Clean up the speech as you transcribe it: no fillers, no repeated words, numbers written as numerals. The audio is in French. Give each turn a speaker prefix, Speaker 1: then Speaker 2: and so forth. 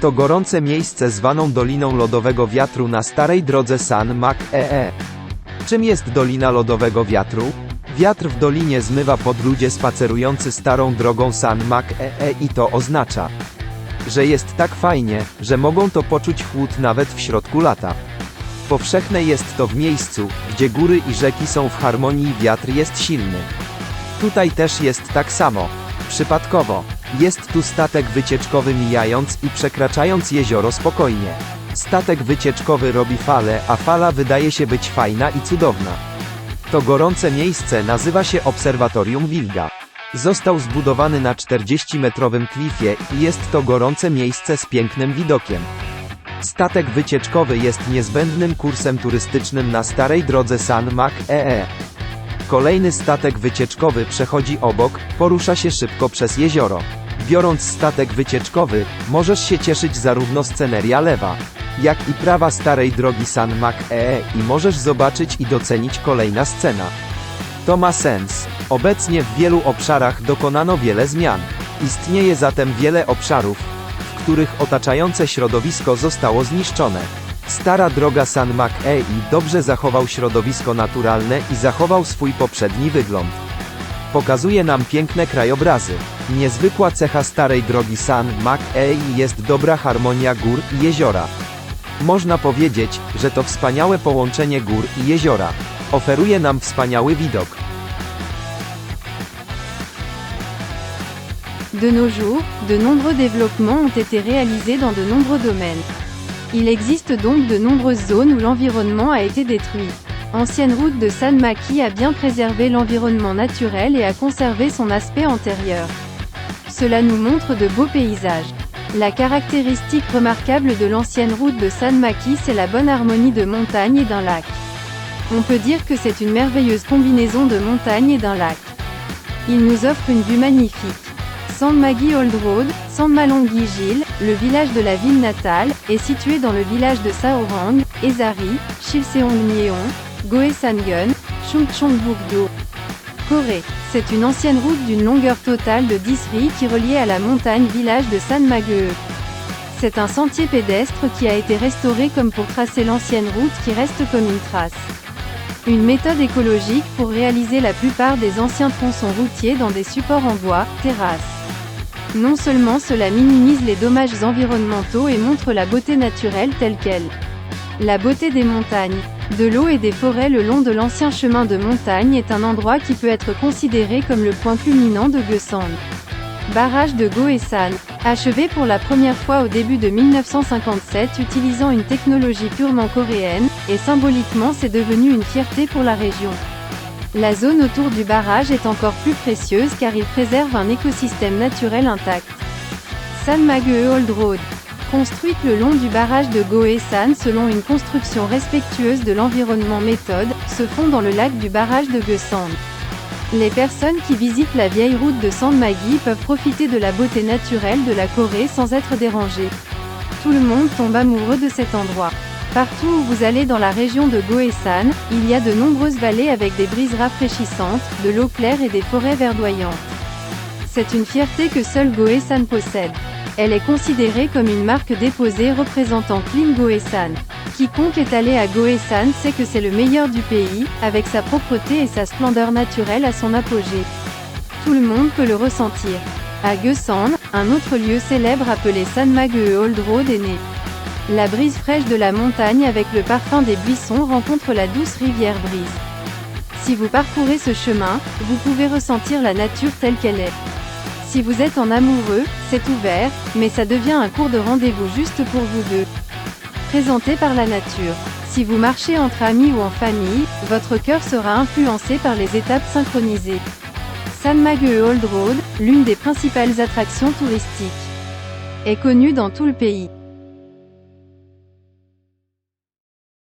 Speaker 1: to gorące miejsce zwaną Doliną Lodowego Wiatru na starej drodze San Mac-ee. Czym jest Dolina Lodowego Wiatru? Wiatr w dolinie zmywa pod ludzie spacerujący starą drogą San Mac-ee i to oznacza, że jest tak fajnie, że mogą to poczuć chłód nawet w środku lata. Powszechne jest to w miejscu, gdzie góry i rzeki są w harmonii i wiatr jest silny. Tutaj też jest tak samo. Przypadkowo. Jest tu statek wycieczkowy mijając i przekraczając jezioro spokojnie. Statek wycieczkowy robi falę, a fala wydaje się być fajna i cudowna. To gorące miejsce nazywa się Obserwatorium Wilga. Został zbudowany na 40-metrowym klifie i jest to gorące miejsce z pięknym widokiem. Statek wycieczkowy jest niezbędnym kursem turystycznym na starej drodze San Mac-ee. Kolejny statek wycieczkowy przechodzi obok, porusza się szybko przez jezioro. Biorąc statek wycieczkowy, możesz się cieszyć zarówno sceneria lewa, jak i prawa starej drogi San Mac-ee i możesz zobaczyć i docenić kolejna scena. To ma sens. Obecnie w wielu obszarach dokonano wiele zmian. Istnieje zatem wiele obszarów, w których otaczające środowisko zostało zniszczone. Stara droga San Mac-ee dobrze zachował środowisko naturalne i zachował swój poprzedni wygląd. Pokazuje nam piękne krajobrazy. Niezwykła cecha starej drogi San Mac-ee jest dobra harmonia gór i jeziora. Można powiedzieć, że to wspaniałe połączenie gór i jeziora. Oferuje nam wspaniały widok.
Speaker 2: De nos jours, de nombreux développements ont été réalisés dans de nombreux domaines. Il existe donc de nombreuses zones où l'environnement a été détruit. Ancienne route de San Maki a bien préservé l'environnement naturel et a conservé son aspect antérieur. Cela nous montre de beaux paysages. La caractéristique remarquable de l'ancienne route de San Maki, c'est la bonne harmonie de montagne et d'un lac. On peut dire que c'est une merveilleuse combinaison de montagne et d'un lac. Il nous offre une vue magnifique. San Magi Old Road, San Malongi Gil, le village de la ville natale, est situé dans le village de Saorang, Ezari, Chilseongmyeon, Goesangun, Chungcheongbuk-do, Corée. C'est une ancienne route d'une longueur totale de 10 ri qui reliait à la montagne village de San Magee. C'est un sentier pédestre qui a été restauré comme pour tracer l'ancienne route qui reste comme une trace. Une méthode écologique pour réaliser la plupart des anciens tronçons routiers dans des supports en bois, terrasses. Non seulement cela minimise les dommages environnementaux et montre la beauté naturelle telle qu'elle. La beauté des montagnes, de l'eau et des forêts le long de l'ancien chemin de montagne est un endroit qui peut être considéré comme le point culminant de Gyeongsang. Barrage de Goesan, achevé pour la première fois au début de 1957 utilisant une technologie purement coréenne, et symboliquement c'est devenu une fierté pour la région. La zone autour du barrage est encore plus précieuse car il préserve un écosystème naturel intact. San Magee Old Road, construite le long du barrage de Goesan selon une construction respectueuse de l'environnement méthode, se fond dans le lac du barrage de Gyeongsang. Les personnes qui visitent la vieille route de San Magi peuvent profiter de la beauté naturelle de la Corée sans être dérangées. Tout le monde tombe amoureux de cet endroit. Partout où vous allez dans la région de Goesan, il y a de nombreuses vallées avec des brises rafraîchissantes, de l'eau claire et des forêts verdoyantes. C'est une fierté que seule Goesan possède. Elle est considérée comme une marque déposée représentant Clean Goesan. Quiconque est allé à Goesan sait que c'est le meilleur du pays, avec sa propreté et sa splendeur naturelle à son apogée. Tout le monde peut le ressentir. À Gyeongsang, un autre lieu célèbre appelé San Magee Old Road est né. La brise fraîche de la montagne avec le parfum des buissons rencontre la douce rivière Brise. Si vous parcourez ce chemin, vous pouvez ressentir la nature telle qu'elle est. Si vous êtes en amoureux, c'est ouvert, mais ça devient un cours de rendez-vous juste pour vous deux. Présenté par la nature. Si vous marchez entre amis ou en famille, votre cœur sera influencé par les étapes synchronisées. San Magee Old Road, l'une des principales attractions touristiques, est connue dans tout le pays.